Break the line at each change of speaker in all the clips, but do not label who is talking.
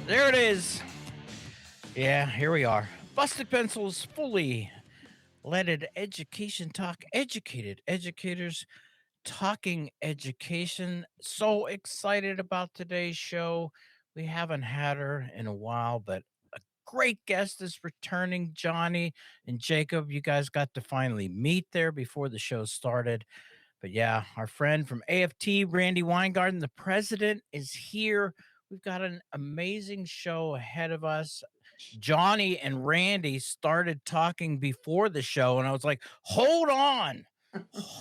There it is. Yeah, here we are. Busted Pencils fully leaded education talk, educated educators talking education. So excited about today's show. We haven't had her in a while, but a great guest is returning. Johnny and Jacob, you guys got to finally meet there before the show started. But yeah, our friend from AFT, Randy Weingarten, the president, is here. We've got an amazing show ahead of us. Johnny and Randy started talking before the show, and I was like, hold on,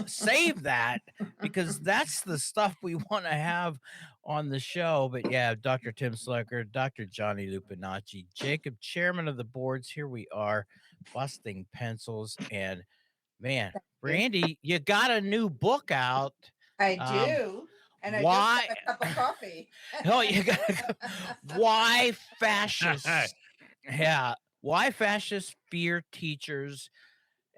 save that because that's the stuff we want to have on the show. But yeah, Dr. Tim Slucker, Dr. Johnny Lupinacci, Jacob, chairman of the boards. Here we are, busting pencils. And man,
You.
Randy, you got a new book out.
I
Um,
do. And I just
why?
had a cup of coffee.
Oh, you got why fascists? Yeah, why fascists fear teachers.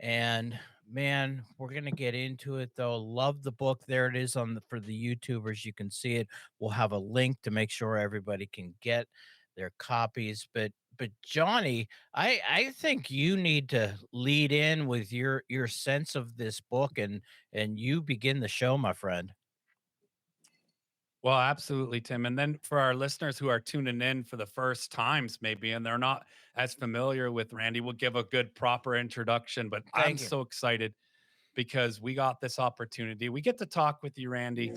And man, we're gonna get into it though. Love the book. There it is on the for the YouTubers. You can see it. We'll have a link to make sure everybody can get their copies. But Johnny, I think you need to lead in with your sense of this book and you begin the show, my friend.
Well, absolutely, Tim. And then for our listeners who are tuning in for the first times, maybe, and they're not as familiar with Randy, we'll give a good, proper introduction. But I'm
Thank you.
so excited because we got this opportunity. We get to talk with you, Randy,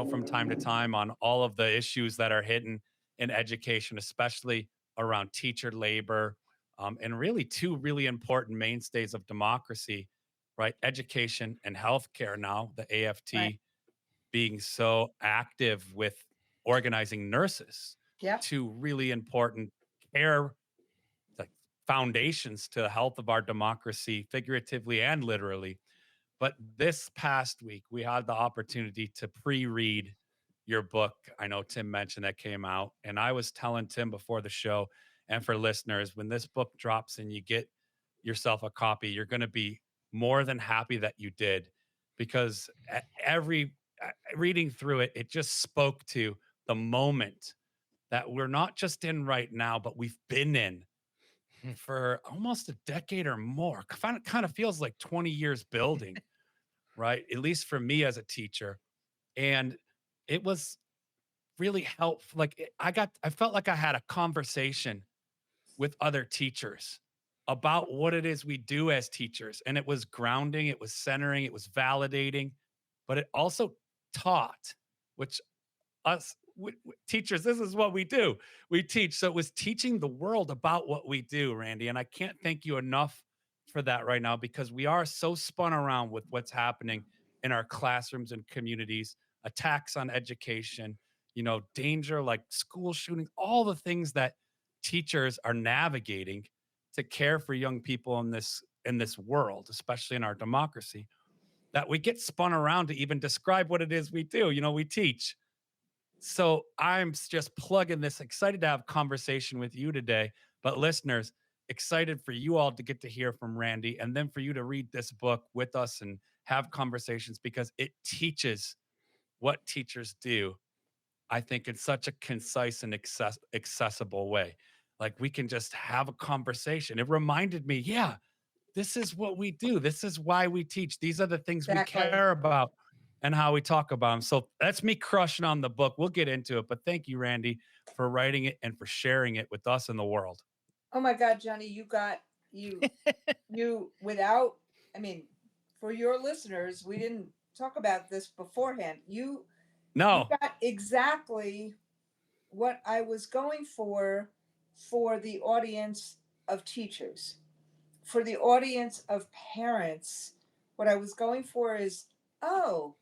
from time to time on all of the issues that are hidden in education, especially around teacher labor, and really two really important mainstays of democracy, right? Education and healthcare now, the
Right.
AFT being so active with organizing nurses
Yep.
to really important care like foundations to the health of our democracy, figuratively and literally. But this past week, we had the opportunity to pre-read your book. I know Tim mentioned that came out, and I was telling Tim before the show, and for listeners, when this book drops and you get yourself a copy, you're going to be more than happy that you did, because every reading through it, it just spoke to the moment that we're not just in right now, but we've been in for almost a decade or more. Kind of feels like 20 years building, right? At least for me as a teacher. And it was really helpful. I felt like I had a conversation with other teachers about what it is we do as teachers. And it was grounding, it was centering, it was validating, but it also taught, which teachers, this is what we do. We teach. So it was teaching the world about what we do, Randy. And I can't thank you enough for that right now, because we are so spun around with what's happening in our classrooms and communities, attacks on education, danger like school shootings, all the things that teachers are navigating to care for young people in this world, especially in our democracy, that we get spun around to even describe what it is we do. We teach. So I'm just plugging this, excited to have conversation with you today. But listeners, excited for you all to get to hear from Randy, and then for you to read this book with us and have conversations, because it teaches what teachers do, I think, in such a concise and accessible way. Like, we can just have a conversation. It reminded me, yeah, this is what we do. This is why we teach. These are the things we
Exactly.
care about and how we talk about them. So that's me crushing on the book. We'll get into it. But thank you, Randy, for writing it and for sharing it with us and the world.
Oh my God, Johnny, you without, I mean, for your listeners, we didn't talk about this beforehand. You
No.
got exactly what I was going for the audience of teachers. For the audience of parents, what I was going for is, oh,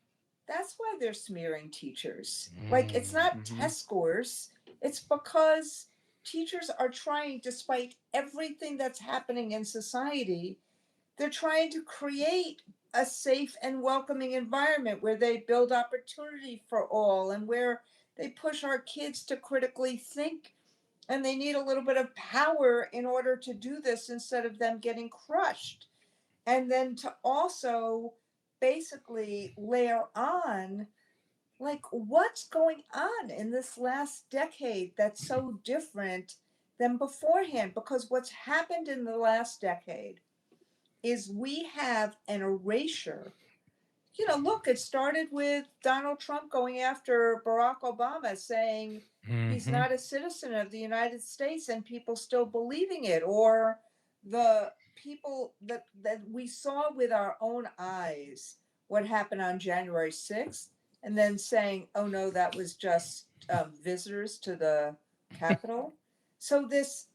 that's why they're smearing teachers. Like, it's not
Mm-hmm.
test scores, it's because teachers are trying, despite everything that's happening in society, they're trying to create a safe and welcoming environment where they build opportunity for all and where they push our kids to critically think, and they need a little bit of power in order to do this instead of them getting crushed. And then to also basically layer on like, what's going on in this last decade that's so different than beforehand? Because what's happened in the last decade is we have an erasure. Look, it started with Donald Trump going after Barack Obama, saying he's
Mhm.
not a citizen of the United States, and people still believing it, or the people that we saw with our own eyes what happened on January 6th, and then saying, oh no, that was just visitors to the Capitol. So this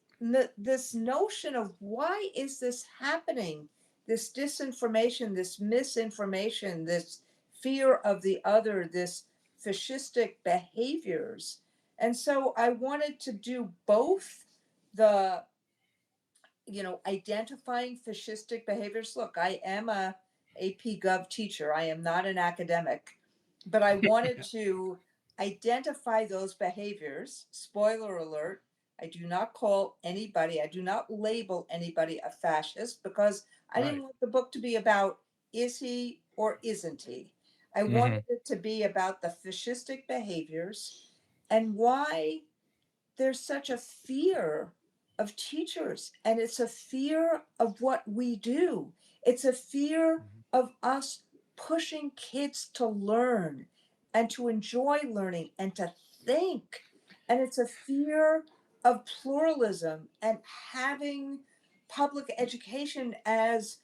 notion of why is this happening, this disinformation, this misinformation, this fear of the other, this fascistic behaviors. And so I wanted to do both the, identifying fascistic behaviors. Look, I am a AP Gov teacher. I am not an academic, but I wanted to identify those behaviors. Spoiler alert, I do not call anybody, I do not label anybody a fascist because I didn't
Right.
want the book to be about is he or isn't he. I wanted
Mhm.
it to be about the fascistic behaviors and why there's such a fear of teachers, and it's a fear of what we do. It's a fear
Mhm.
of us pushing kids to learn and to enjoy learning and to think. And it's a fear of pluralism and having public education as,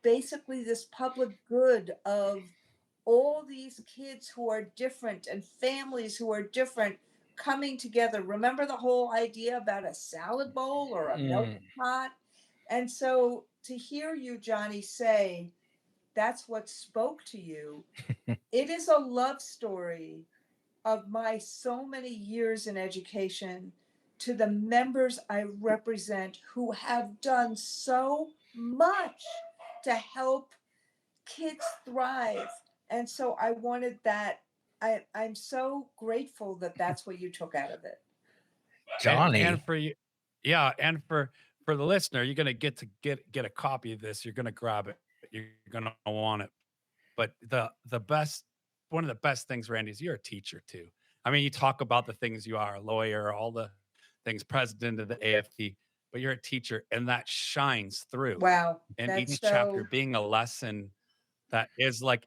basically this public good of all these kids who are different and families who are different coming together. Remember the whole idea about a salad bowl or a
Mm.
melting pot? And so to hear you, Johnny, say that's what spoke to you, it is a love story of my so many years in education to the members I represent who have done so much to help kids thrive. And so I wanted that. I'm so grateful that that's what you took out of it.
And
Johnny.
for you, yeah, and for the listener, you're gonna get a copy of this. You're gonna grab it. You're gonna want it. But the best one of the best things, Randy, is you're a teacher too. I mean, you talk about the things you are, a lawyer, all the things, president of the AFT, but you're a teacher, and that shines through
Wow,
in
that's
each chapter
so.
being a lesson that is like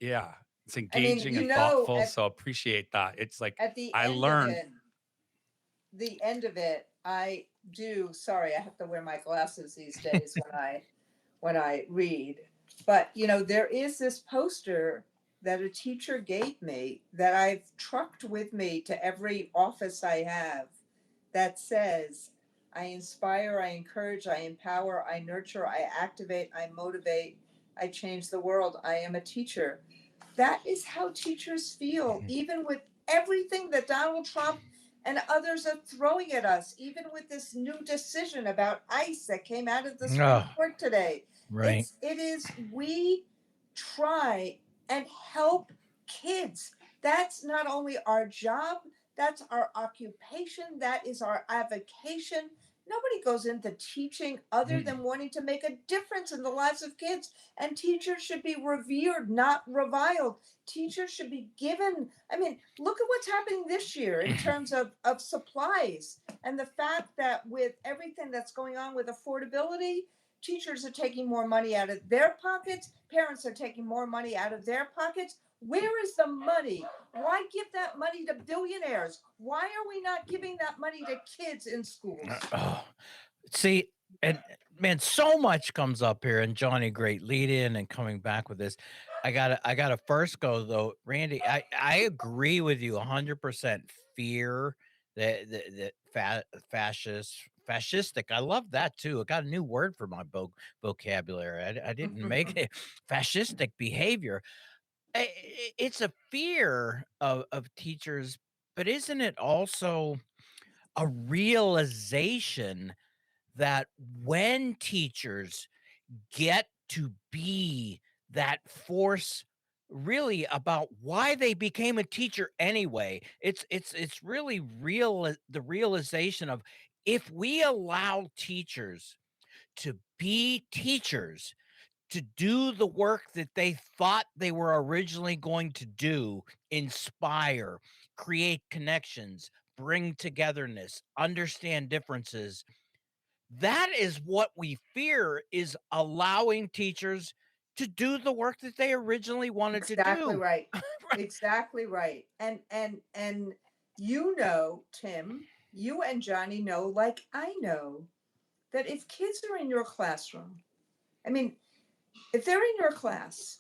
yeah, it's
I mean,
engaging and thoughtful.
at
So appreciate that. It's like
at the
I
end of
learned.
it, I do. Sorry, I have to wear my glasses these days when I read. But there is this poster that a teacher gave me that I've trucked with me to every office I have that says, I inspire, I encourage, I empower, I nurture, I activate, I motivate, I change the world. I am a teacher. That is how teachers feel, even with everything that Donald Trump and others are throwing at us, even with this new decision about ICE that came out of the Supreme
Oh,
Court today.
right.
It is we try and help kids. That's not only our job, that's our occupation, that is our avocation. Nobody goes into teaching other
Mm.
than wanting to make a difference in the lives of kids. And teachers should be revered, not reviled. Teachers should be given. I mean, look at what's happening this year in terms of supplies and the fact that with everything that's going on with affordability, teachers are taking more money out of their pockets, parents are taking more money out of their pockets. Where is the money? Why give that money to billionaires? Why are we not giving that money to kids in schools?
Oh. See, and man, so much comes up here, and Johnny, great lead in and coming back with this. I gotta first go though, Randy. I agree with you 100%. Fear that fascistic. I love that too. I got a new word for my vocabulary. I didn't make it fascistic behavior. It's a fear of teachers, but isn't it also a realization that when teachers get to be that force really about why they became a teacher anyway, it's really real, the realization of if we allow teachers to be teachers, to do the work that they thought they were originally going to do, inspire, create connections, bring togetherness, understand differences. That is what we fear, is allowing teachers to do the work that they originally wanted to
Exactly
do.
right. Exactly right. And you know, Tim, you and Johnny know, like I know, that if kids are in your classroom, I mean, if they're in your class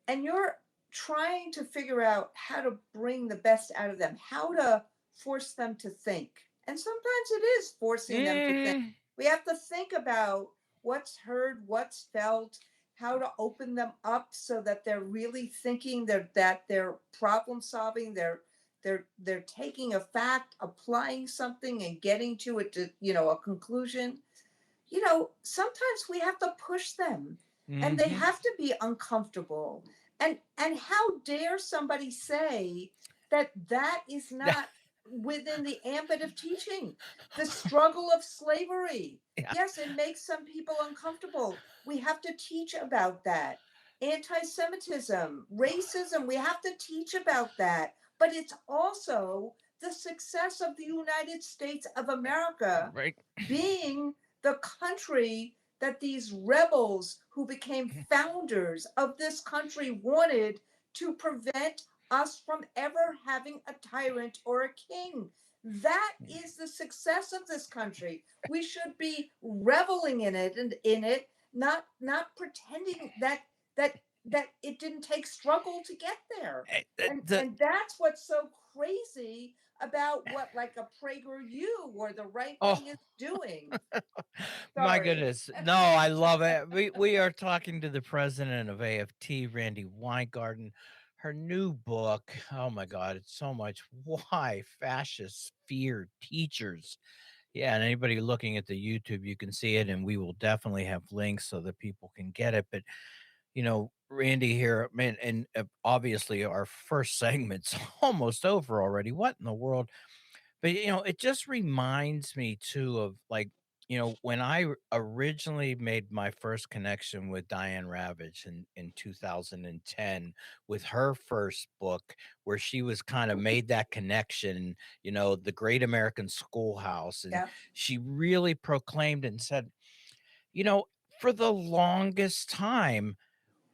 and you're trying to figure out how to bring the best out of them, how to force them to think. And sometimes it is forcing them to think.
Mhm.
We have to think about what's heard, what's felt, how to open them up so that they're really thinking, that they're problem solving, they're taking a fact, applying something and getting to it to, a conclusion. Sometimes we have to push them and they
Mhm.
have to be uncomfortable. And how dare somebody say that that is not within the ambit of teaching? The struggle of slavery.
Yeah,
Yes, it makes some people uncomfortable. We have to teach about that. Anti-Semitism, racism, we have to teach about that. But it's also the success of the United States of America
right.
being the country that these rebels who became founders of this country wanted to prevent us from ever having a tyrant or a king. That is the success of this country. We should be reveling in it, and not pretending that it didn't take struggle to get there.
Eh, the
And that's what's so crazy about what, like, a PragerU or the right
Oh,
wing is doing.
my
Sorry.
goodness. No, I love it. We are talking to the president of AFT, Randy Weingarten. Her new book, oh my God, it's so much. Why Fascists Fear Teachers. Yeah, and anybody looking at the YouTube, you can see it, and we will definitely have links so that people can get it. But Randy here, man, and obviously our first segment's almost over already. What in the world? But it just reminds me too of, like, when originally made my first connection with Diane Ravage in 2010 with her first book, where she was kind of made that connection, the Great American Schoolhouse, and
Yeah.
she really proclaimed and said, you know, for the longest time,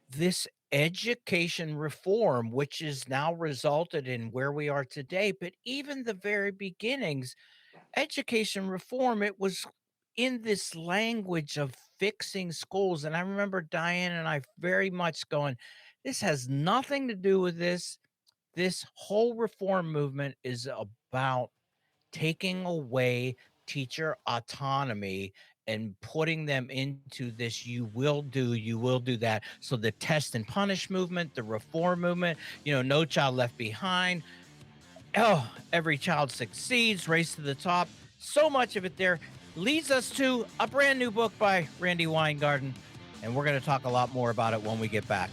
this education reform, which is now resulted in where we are today, but even the very beginnings, education reform, it was in this language of fixing schools. And I remember Diane and I very much going, this has nothing to do with this. This whole reform movement is about taking away teacher autonomy and putting them into this you will do that. So the test and punish movement, the reform movement, no child left behind. Oh, every child succeeds, race to the top. So much of it there leads us to a brand new book by Randy Weingarten. And we're going to talk a lot more about it when we get back.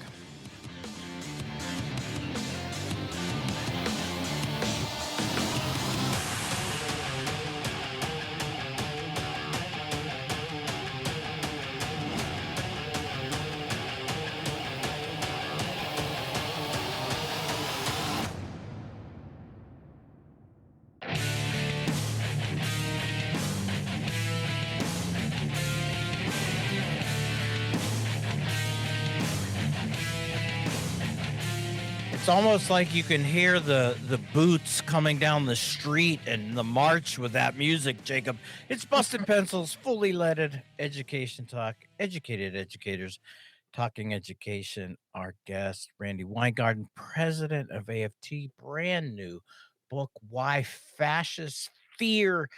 It's almost like you can hear the boots coming down the street and the march with that music, Jacob. It's Busted Pencils, fully leaded education talk, educated educators talking education. Our guest, Randy Weingarten, president of AFT, brand new book, Why Fascists Fear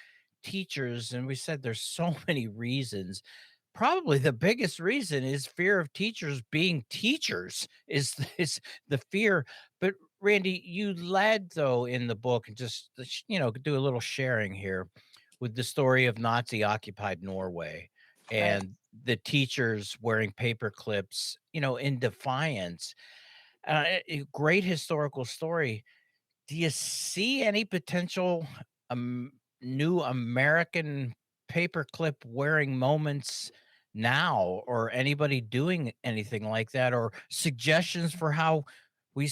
Teachers. And we said there's so many reasons. Probably the biggest reason is fear of teachers being teachers is is the fear. But Randy, you led though in the book, and just do a little sharing here with the story of Nazi occupied Norway
Right.
and the teachers wearing paper clips, in defiance. A great historical story. Do you see any potential new American paperclip wearing moments now or anybody doing anything like that or suggestions for how we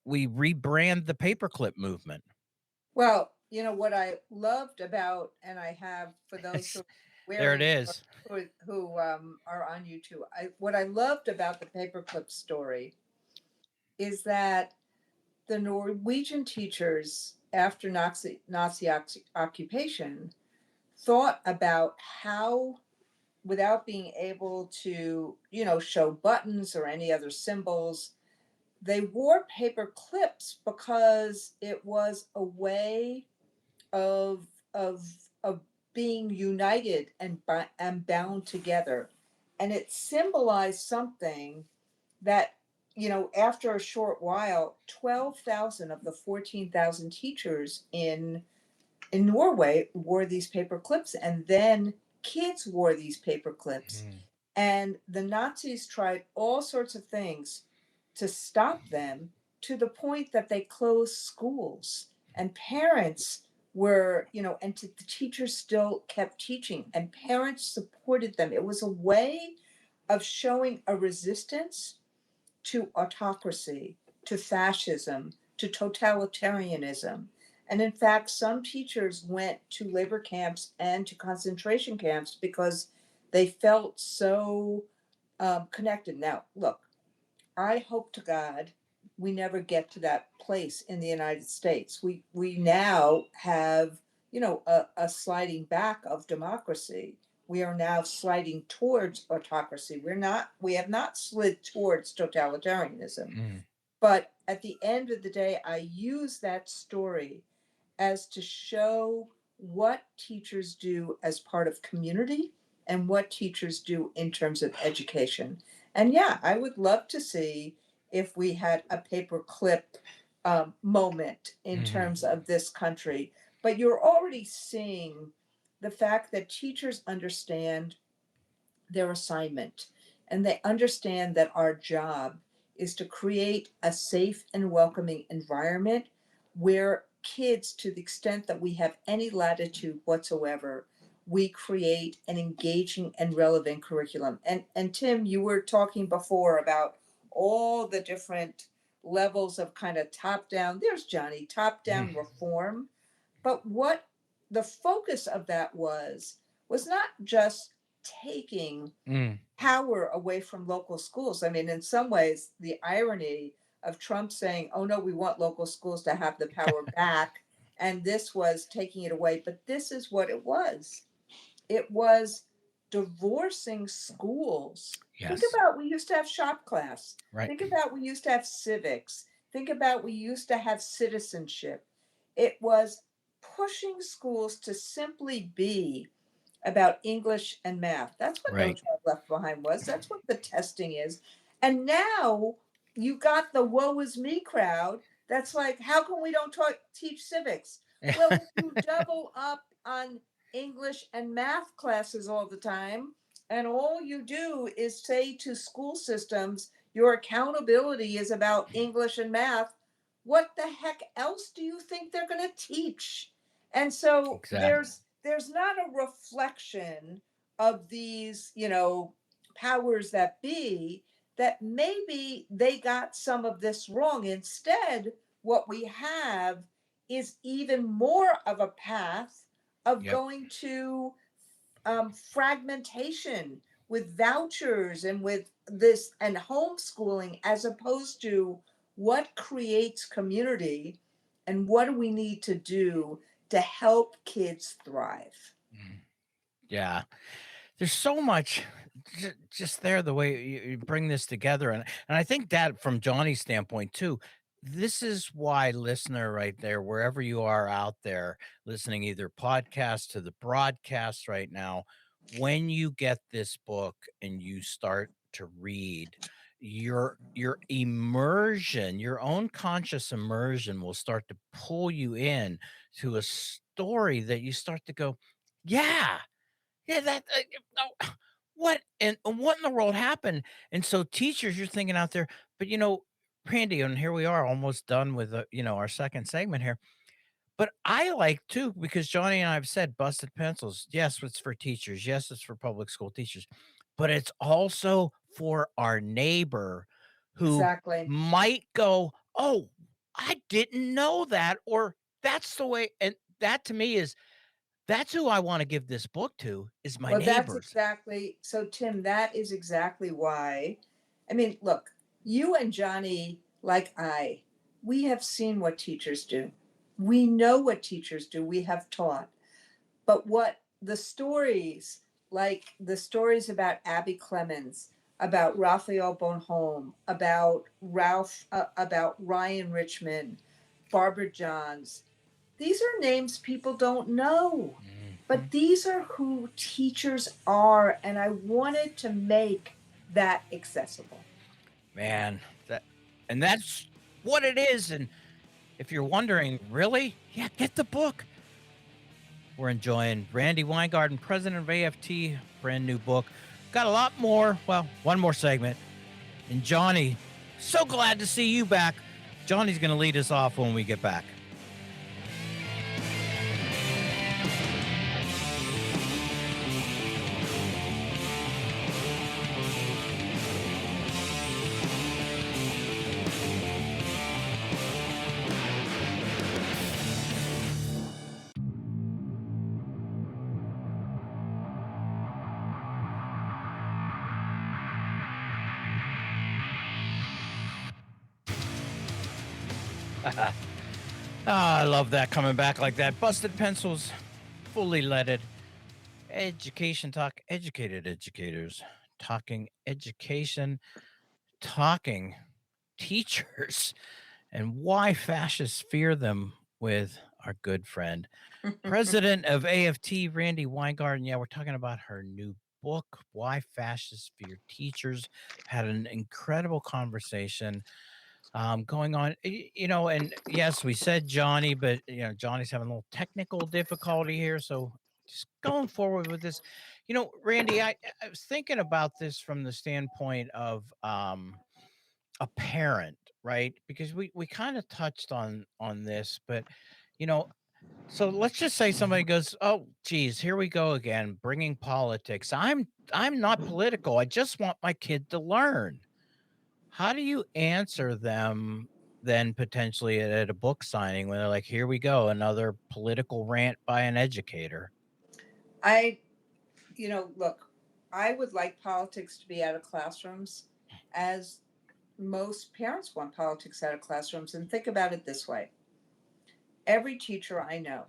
rebrand the paperclip movement.
Well, what I loved about, and I have for those who
It's,
are
there it
wearing or
is.
who are on YouTube, what I loved about the paperclip story is that the Norwegian teachers after Nazi occupation thought about how, without being able to, show buttons or any other symbols, they wore paper clips because it was a way of of of being united and bound together, and it symbolized something that, after a short while 12,000 of the 14,000 teachers in Norway wore these paper clips, and then kids wore these paper clips.
Mm,
And the Nazis tried all sorts of things to stop them, to the point that they closed schools. And parents were, the teachers still kept teaching, and parents supported them. It was a way of showing a resistance to autocracy, to fascism, to totalitarianism. And in fact, some teachers went to labor camps and to concentration camps because they felt so connected. Now, look, I hope to God we never get to that place in the United States. We now have, a sliding back of democracy. We are now sliding towards autocracy. We have not slid towards totalitarianism.
mm,
But at the end of the day, I use that story as to show what teachers do as part of community and what teachers do in terms of education. And yeah, I would love to see if we had a paperclip moment in
mhm,
terms of this country. But you're already seeing the fact that teachers understand their assignment, and they understand that our job is to create a safe and welcoming environment where kids, to the extent that we have any latitude whatsoever, we create an engaging and relevant curriculum. And Tim, you were talking before about all the different levels of kind of top down, there's Johnny, top
mm,
down reform. But what the focus of that was not just taking
mm.
power away from local schools. I mean, in some ways, the irony of Trump saying, oh no, we want local schools to have the power back, and this was taking it away. But this is what it was. It was divorcing schools. Think
Yes.
about, we used to have shop class.
Right.
Think about, we used to have civics. Think about, we used to have citizenship. It was pushing schools to simply be about English and math. That's what No
Right.
Child Left Behind was. That's what the testing is. And now you got the woe is me crowd that's like, how come we don't teach civics? Well, if you double up on English and math classes all the time, and all you do is say to school systems, your accountability is about English and math, what the heck else do you think they're going to teach? And so
Exactly.
there's not a reflection of these, powers that be, that maybe they got some of this wrong. Instead, what we have is even more of a path of
Yep.
going to fragmentation with vouchers and with this and homeschooling, as opposed to what creates community and what do we need to do to help kids thrive.
Mm. Yeah. There's so much just there the way you bring this together, and I think that from Johnny's standpoint too, this is why, listener, right there, wherever you are out there listening, either podcast to the broadcast right now, when you get this book and you start to read, your immersion, your own conscious immersion will start to pull you in to a story that you start to go, yeah, yeah, that oh, what in the world happened? And so teachers, you're thinking out there, but Randy, and here we are almost done with our second segment here. But I like too, because Johnny and I have said busted pencils. Yes, it's for teachers. Yes, it's for public school teachers. but it's also for our neighbor who
Exactly.
might go, "Oh, I didn't know that," or "That's the way," and that to me is that's who I wanna give this book to, is my
Well, that's
neighbors.
exactly so, Tim, that is exactly why. I mean, look, you and Johnny, like we have seen what teachers do. We know what teachers do. We have taught. But what the stories, like the stories about Abby Clemens, about Raphael Bonhomme, about Ryan Richmond, Barbara Johns, these are names people don't know. But
Mhm.
these are who teachers are, and I wanted to make that accessible.
Man, that and that's what it is, and if you're wondering, "Really?" Yeah, get the book. We're enjoying Randy Weingarten, president of AFT, brand new book. Got a lot more. Well, one more segment. And Johnny, so glad to see you back. Johnny's going to lead us off when we get back. Ah, I love that coming back like that. Busted pencils, fully leaded. Education talk, educated educators, talking education, talking teachers, and why fascists fear them with our good friend, president of AFT, Randy Weingarten. Yeah, we're talking about her new book, Why Fascists Fear Teachers. Had an incredible conversation going on. And yes, we said Johnny, but Johnny's having a little technical difficulty here, so just going forward with this. Randy, I was thinking about this from the standpoint of a parent, right? Because we kind of touched on this, but you know, so let's just say somebody goes, "Oh, geez, here we go again, bringing politics. I'm not political. I just want my kid to learn." How do you answer them then potentially at a book signing when they're like, "Here we go, another political rant by an educator."
I, look, I would like politics to be out of classrooms, as most parents want politics out of classrooms. And think about it this way: every teacher I know,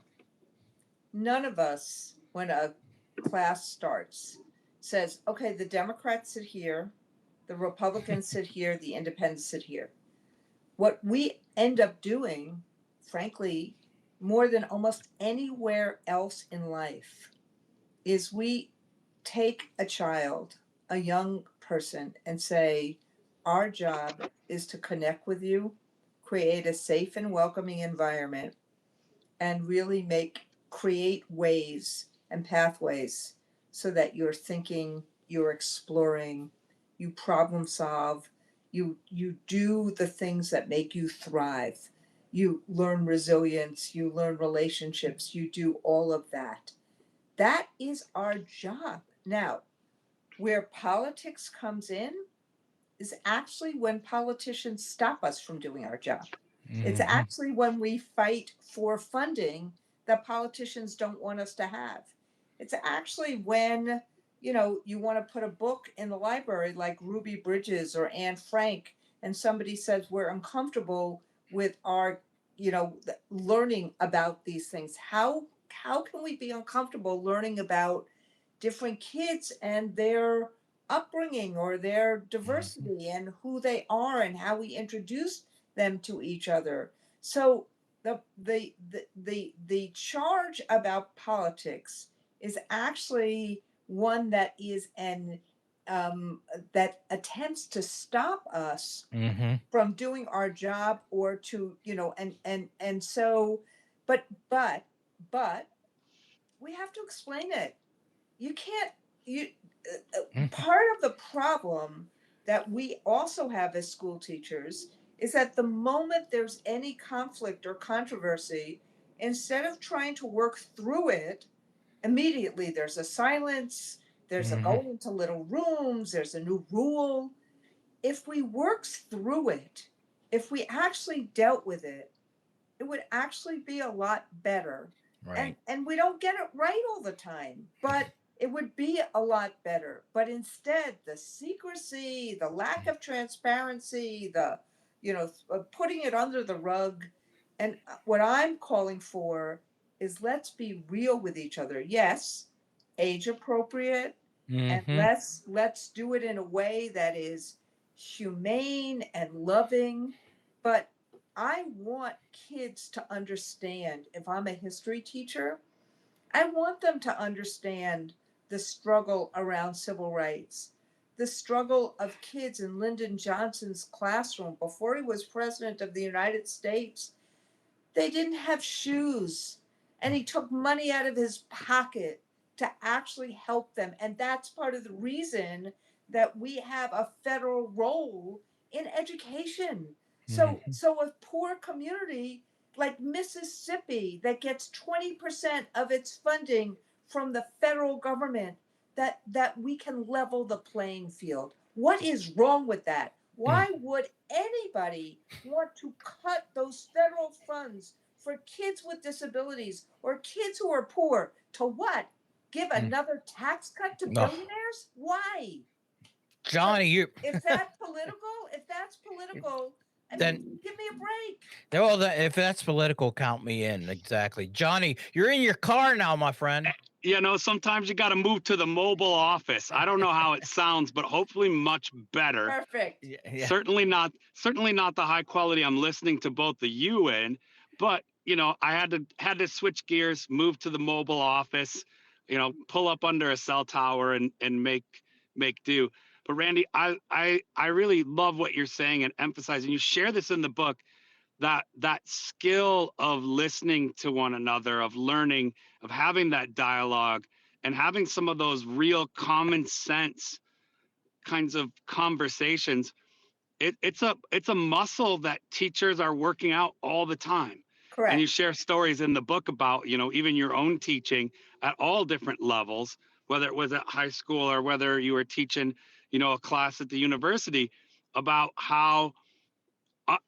none of us, when a class starts, says, okay, the Democrats sit here, the Republicans sit here, the Independents sit here. What we end up doing, frankly, more than almost anywhere else in life, is we take a child, a young person, and say, our job is to connect with you, create a safe and welcoming environment, and really create ways and pathways so that you're thinking, you're exploring, you problem solve, you do the things that make you thrive. You learn resilience, you learn relationships, you do all of that. That is our job. Now, where politics comes in is actually when politicians stop us from doing our job. It's
Mhm.
actually when we fight for funding that politicians don't want us to have. It's actually when, you want to put a book in the library like Ruby Bridges or Anne Frank, and somebody says we're uncomfortable with our, learning about these things. How can we be uncomfortable learning about different kids and their upbringing or their
Mhm.
diversity and who they are and how we introduce them to each other? So the charge about politics is actually one that is an that attempts to stop us
Mhm.
from doing our job, or to, and so, but but we have to explain it. You can't, you
Mhm.
part of the problem that we also have as school teachers is that the moment there's any conflict or controversy, instead of trying to work through it, immediately there's a silence, There's a
Mhm.
going into little rooms, there's a new rule. If we worked through it, if we actually dealt with it would actually be a lot better.
Right.
And we don't get it right all the time, but it would be a lot better. But instead, the secrecy, the lack of transparency, the putting it under the rug. And what I'm calling for is let's be real with each other. Yes, age appropriate, and
Mhm.
let's do it in a way that is humane and loving. But I want kids to understand, if I'm a history teacher, I want them to understand the struggle around civil rights, the struggle of kids in Lyndon Johnson's classroom before he was president of the United States. They didn't have shoes. And he took money out of his pocket to actually help them. And that's part of the reason that we have a federal role in education.
Mhm.
So a poor community like Mississippi that gets 20% of its funding from the federal government, that we can level the playing field. What is wrong with that?
Mm.
Why would anybody want to cut those federal funds for kids with disabilities or kids who are poor? To what? Give
Mm.
another tax cut to
Oh,
billionaires? Why? So
Johnny, you
if that political, if that's political, I
then
mean, give me a break.
well, if that's political, count me in. Exactly. Johnny, you're in your car now, my friend.
Sometimes you got to move to the mobile office. I don't know how it sounds, but hopefully much better.
Perfect.
Yeah. Yeah.
Certainly not the high quality I'm listening to both of you in, but I had to switch gears, move to the mobile office, pull up under a cell tower and make do. But Randy, I really love what you're saying and emphasizing. You share this in the book, that skill of listening to one another, of learning, of having that dialogue, and having some of those real common sense kinds of conversations. It's a muscle that teachers are working out all the time. And you
Correct.
share stories in the book about even your own teaching at all different levels, whether it was at high school or whether you were teaching a class at the university, about how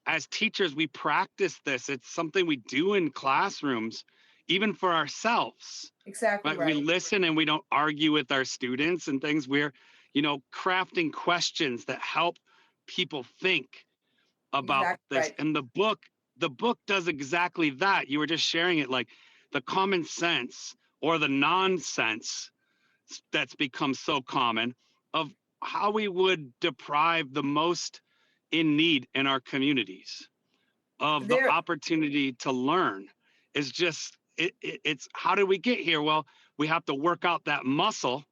as teachers, we practice this. It's something we do in classrooms, even for ourselves.
Exactly
Right? We
right.
listen and we don't argue with our students and things. We're, crafting questions that help people think about
Exactly
this.
right.
And the book does exactly that. You were just sharing it, like the common sense or the nonsense that's become so common of how we would deprive the most in need in our communities of the
There
opportunity to learn. Is just it's how did we get here? Well, we have to work out that muscle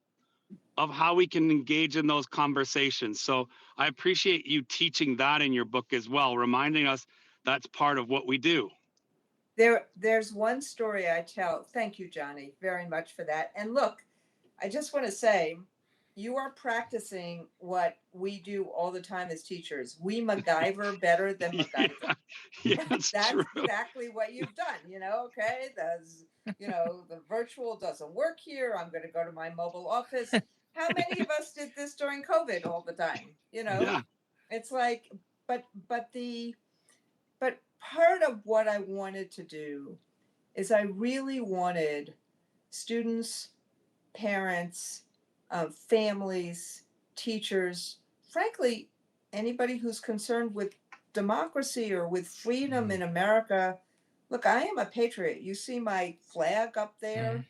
of how we can engage in those conversations. So I appreciate you teaching that in your book as well, reminding us that's part of what we do.
there's one story I tell. Thank you, Johnny, very much for that. And look, I just want to say, you are practicing what we do all the time as teachers. We MacGyver better than
Yeah,
MacGyver.
yeah, it's
That's
true.
exactly what you've done. Okay, the virtual doesn't work here. I'm going to go to my mobile office. How many of us did this during COVID all the time?
Yeah,
It's like, but part of what I wanted to do is I really wanted students, parents, families, teachers, frankly, anybody who's concerned with democracy or with freedom
Mm.
in America. Look, I am a patriot. You see my flag up there.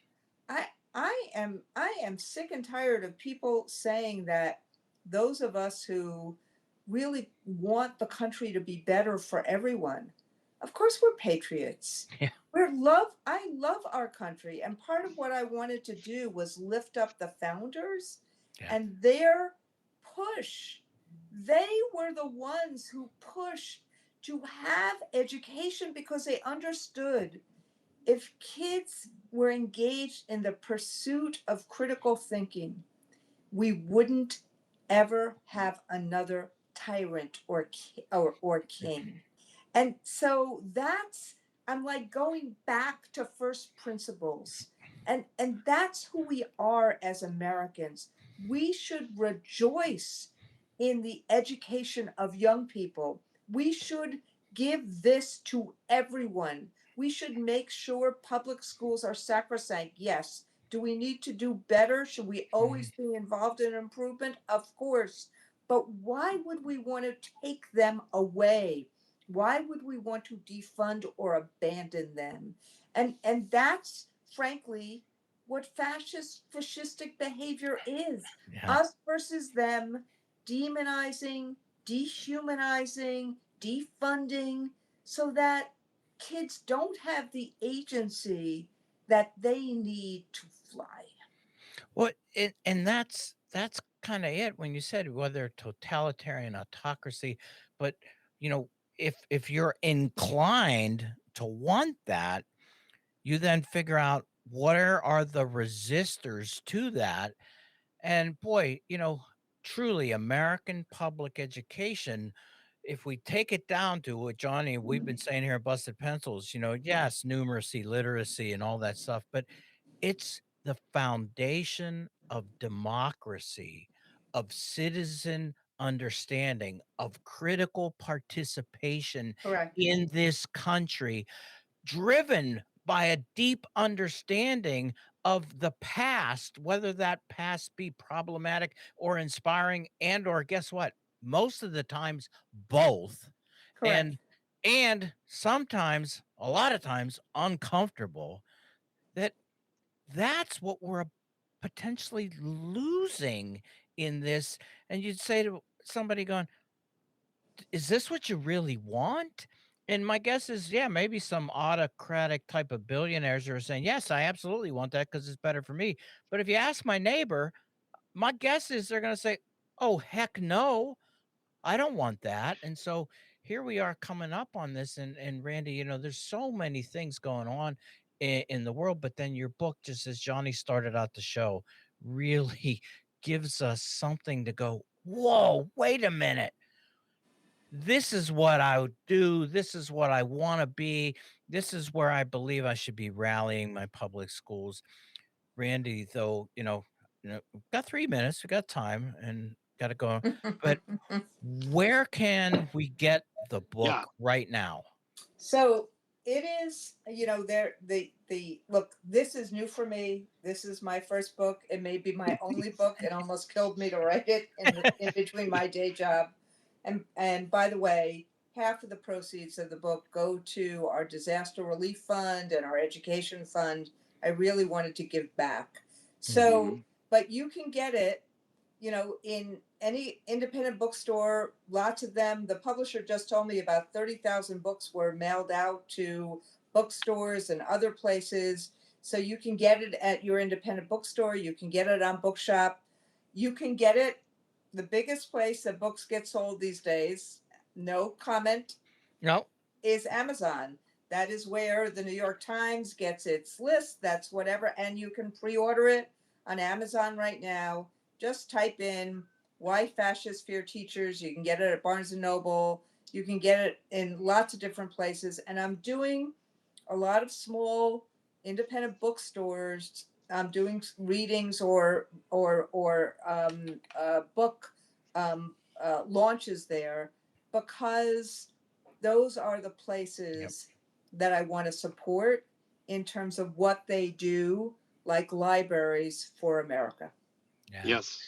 Mhm.
I am sick and tired of people saying that those of us who really want the country to be better for everyone. Of course we're patriots.
Yeah.
I love our country, and part of what I wanted to do was lift up the founders
Yeah.
and their push. They were the ones who pushed to have education because they understood if kids were engaged in the pursuit of critical thinking, we wouldn't ever have another tyrant or king. And so I'm like going back to first principles. And that's who we are as Americans. We should rejoice in the education of young people. We should give this to everyone. We should make sure public schools are sacrosanct. Yes. Do we need to do better? Should we
Mhm.
always be involved in improvement? Of course. But why would we want to take them away? Why would we want to defund or abandon them? And that's frankly what fascistic behavior is.
Yeah.
Us versus them, demonizing, dehumanizing, defunding, so that kids don't have the agency that they need to fly.
Well, and that's kind of it when you said whether totalitarian autocracy, but you know, if you're inclined to want that, you then figure out where are the resistors to that. And boy, truly American public education, if we take it down to what Johnny, we've been saying here at Busted Pencils, yes, numeracy, literacy, and all that stuff, but it's the foundation of democracy, of citizen understanding, of critical participation
Correct.
in this country, driven by a deep understanding of the past, whether that past be problematic or inspiring, and or guess what? Most of the times, both.
Correct.
And and sometimes, a lot of times, uncomfortable. That that's what we're potentially losing in this. And you'd say to somebody going, is this what you really want? And my guess is, yeah, maybe some autocratic type of billionaires are saying, yes, I absolutely want that because it's better for me. But if you ask my neighbor, my guess is they're going to say, oh, heck no, I don't want that. And so here we are coming up on this. And Randy, there's so many things going on in the world. But then your book, just as Johnny started out the show, really gives us something to go, whoa, wait a minute, this is what I would do. This is what I want to be. This is where I believe I should be rallying my public schools. Randy, though, we've got 3 minutes, we got time and got to go. But where can we get the
Yeah.
book right now?
So it is, there the look, this is new for me. This is my first book. It may be my only book. It almost killed me to write it in between my day job. And by the way, half of the proceeds of the book go to our disaster relief fund and our education fund. I really wanted to give back. So,
Mhm.
but you can get it, in any independent bookstore, lots of them. The publisher just told me about 30,000 books were mailed out to bookstores and other places. So you can get it at your independent bookstore. You can get it on Bookshop. You can get it the biggest place that books get sold these days, no comment,
No,
is Amazon. That is where the New York Times gets its list. That's whatever. And you can pre order it on Amazon right now. Just type in Why Fascists Fear Teachers. You can get it at Barnes and Noble. You can get it in lots of different places. And I'm doing a lot of small independent bookstores. I'm doing readings or book launches there because those are the
yep,
places that I want to support in terms of what they do, like libraries for America.
yeah.
Yes.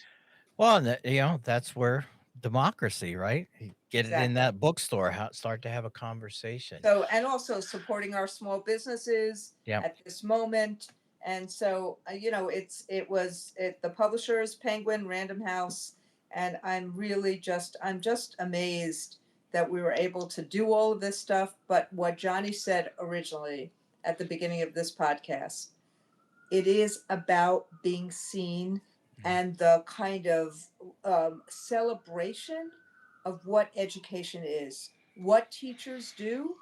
Well, and that's where democracy, right? You get it in
Exactly.
that bookstore, start to have a conversation.
So, and also supporting our small businesses
Yep.
at this moment. And so, the publisher is Penguin Random House, and I'm just amazed that we were able to do all of this stuff. But what Johnny said originally at the beginning of this podcast, it is about being seen
Mm.
and the kind of celebration of what education is, what teachers do,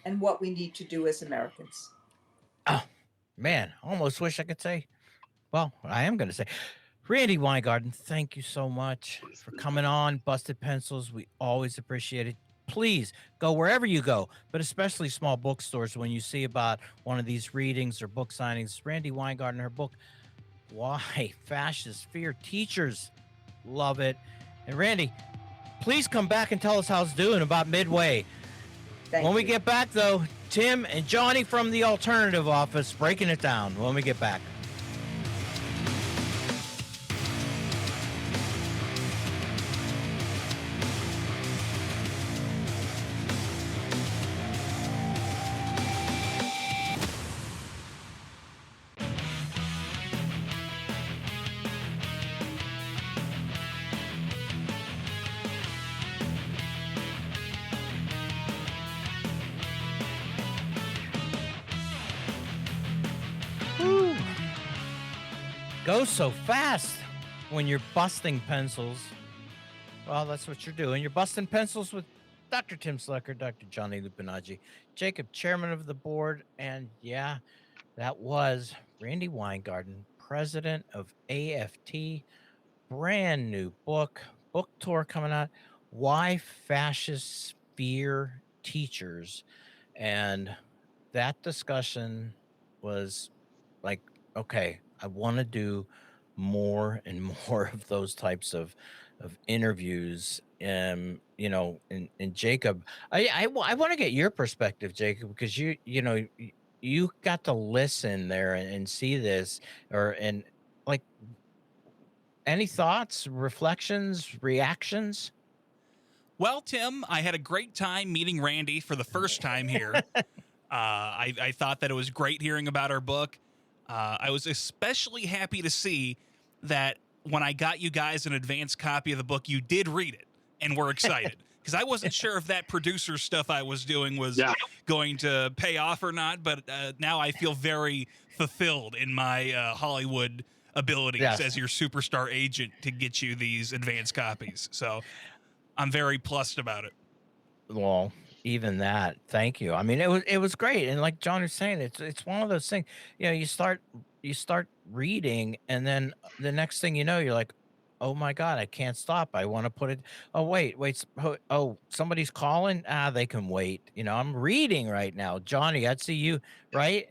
and what we need to do as Americans.
Oh, man, almost wish I could say, well, I am going to say, Randy Weingarten, thank you so much for coming on Busted Pencils. We always appreciate it. please go wherever you go, but especially small bookstores when you see about one of these readings or book signings. Randy Weingarten, her book, Why Fascists Fear Teachers. Love it. And Randy, please come back and tell us how it's doing about Midway.
Thank
When we
you.
get back, though, Tim and Johnny from the alternative office breaking it down when we get back. Woo. Goes so fast when you're busting pencils. Well, that's what you're doing. You're busting pencils with Dr. Tim Slecker, Dr. Johnny Lupinaggi, Jacob, chairman of the board, and yeah, that was Randy Weingarten, president of AFT. Brand new book tour coming out. Why Fascists Fear Teachers. And that discussion was like, okay, I want to do more and more of those types of interviews. And Jacob, I want to get your perspective, Jacob, because you got to listen there and see this, and like, any thoughts, reflections, reactions?
Well, Tim, I had a great time meeting Randy for the first time here. I thought that it was great hearing about her book. I was especially happy to see that when I got you guys an advanced copy of the book, you did read it and were excited. Because I wasn't sure if that producer stuff I was doing was going to pay off or not. But now I feel very fulfilled in my Hollywood abilities as your superstar agent to get you these advanced copies. So I'm very plussed about it.
Well, even that, thank you. I mean, it was great, and like John was saying, it's one of those things. You start reading, and then the next thing you know, you're like, oh my god, I can't stop. I want to put it. Oh wait. Oh, somebody's calling. They can wait. I'm reading right now. Johnny, I'd see you, right?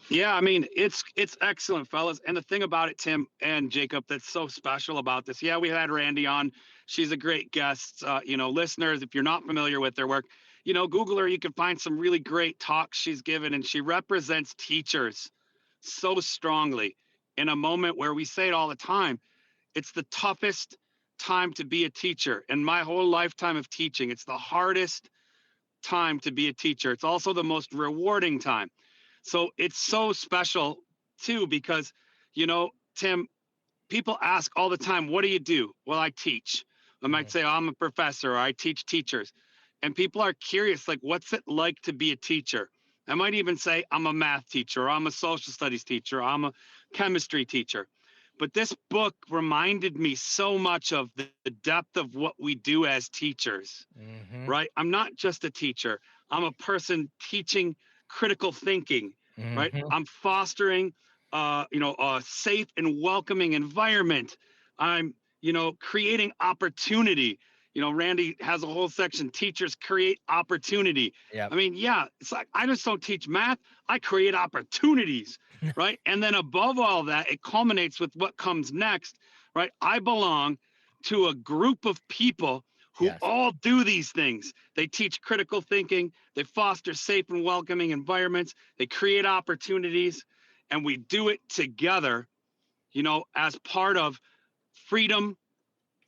Yeah, I mean, it's excellent, fellas. And the thing about it, Tim and Jacob, that's so special about this. Yeah, we had Randy on. She's a great guest. Listeners, if you're not familiar with their work, Google her. You can find some really great talks she's given, and she represents teachers so strongly in a moment where we say it all the time. It's the toughest time to be a teacher. In my whole lifetime of teaching, it's the hardest time to be a teacher. It's also the most rewarding time. So it's so special too, because, Tim, people ask all the time, what do you do? Well, I teach. I might say, oh, I'm a professor, or I teach teachers. And people are curious, like, what's it like to be a teacher? I might even say, I'm a math teacher, or I'm a social studies teacher, or I'm a chemistry teacher. But this book reminded me so much of the depth of what we do as teachers, right? I'm not just a teacher. I'm a person teaching critical thinking, right? I'm fostering, a safe and welcoming environment. I'm, creating opportunity. Randy has a whole section, teachers create opportunity.
Yeah.
I mean, yeah, it's like, I just don't teach math. I create opportunities, right? And then above all that, it culminates with what comes next, right? I belong to a group of people who all do these things. They teach critical thinking, they foster safe and welcoming environments, they create opportunities, and we do it together, as part of freedom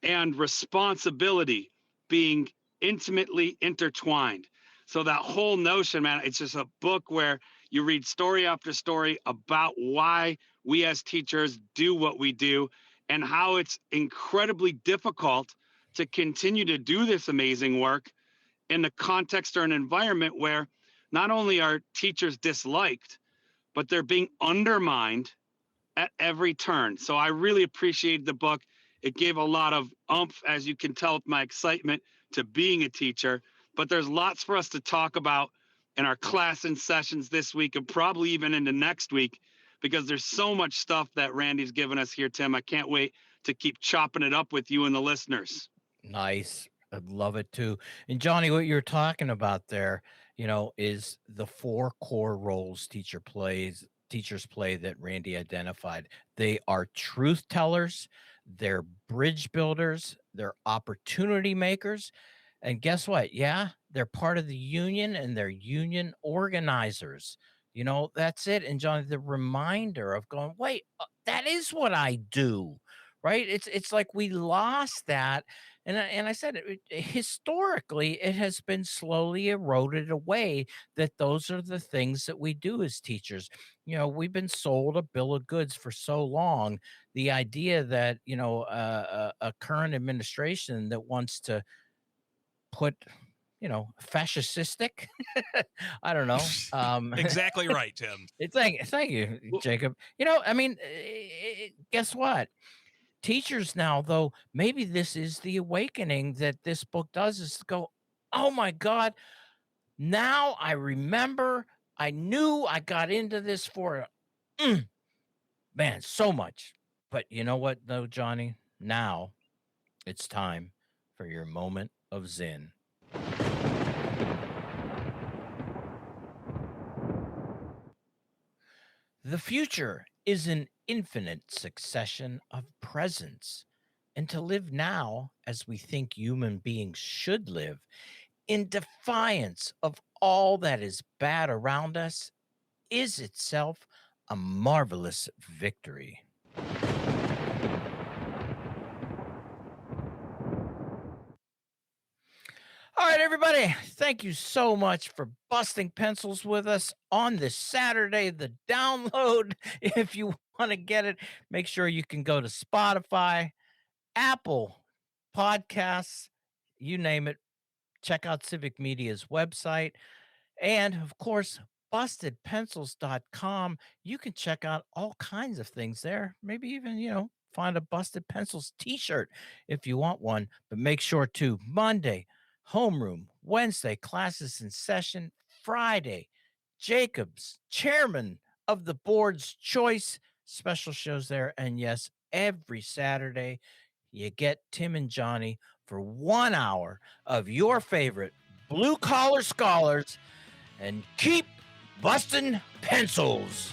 and responsibility being intimately intertwined. So that whole notion, man, it's just a book where you read story after story about why we as teachers do what we do and how it's incredibly difficult to continue to do this amazing work in the context or an environment where not only are teachers disliked, but they're being undermined at every turn. So I really appreciated the book. It gave a lot of oomph, as you can tell, with my excitement to being a teacher. But there's lots for us to talk about in our class and sessions this week, and probably even into next week, because there's so much stuff that Randy's given us here, Tim. I can't wait to keep chopping it up with you and the listeners.
Nice. I love it too. And Johnny, what you're talking about there, is the four core roles teachers play that Randy identified. They are truth tellers, they're bridge builders, they're opportunity makers. And guess what? Yeah, they're part of the union and they're union organizers. That's it. And Johnny, the reminder of going, wait, that is what I do, right? It's like we lost that, and I said historically, it has been slowly eroded away that those are the things that we do as teachers. We've been sold a bill of goods for so long. The idea that, a current administration that wants to put, fascistic, I don't know.
Exactly right, Tim.
Thank you,
Well,
Jacob. I mean, guess what? Teachers now, though, maybe this is the awakening that this book does, is to go, oh my God, now I remember, I knew I got into this for, mm, man, so much. But you know what, though, Johnny? Now it's time for your moment of Zen. The future is an infinite succession of presents. And to live now as we think human beings should live, in defiance of all that is bad around us, is itself a marvelous victory. All right, everybody. Thank you so much for busting pencils with us on this Saturday. The download, if you want to get it, make sure you can go to Spotify, Apple Podcasts, you name it. Check out Civic Media's website. And of course, bustedpencils.com. You can check out all kinds of things there. Maybe even, find a Busted Pencils t shirt if you want one. But make sure to Monday, homeroom, Wednesday, classes in session, Friday, Jacob's chairman of the board's choice, special shows there. And yes, every Saturday, you get Tim and Johnny for 1 hour of your favorite blue collar scholars and keep busting pencils.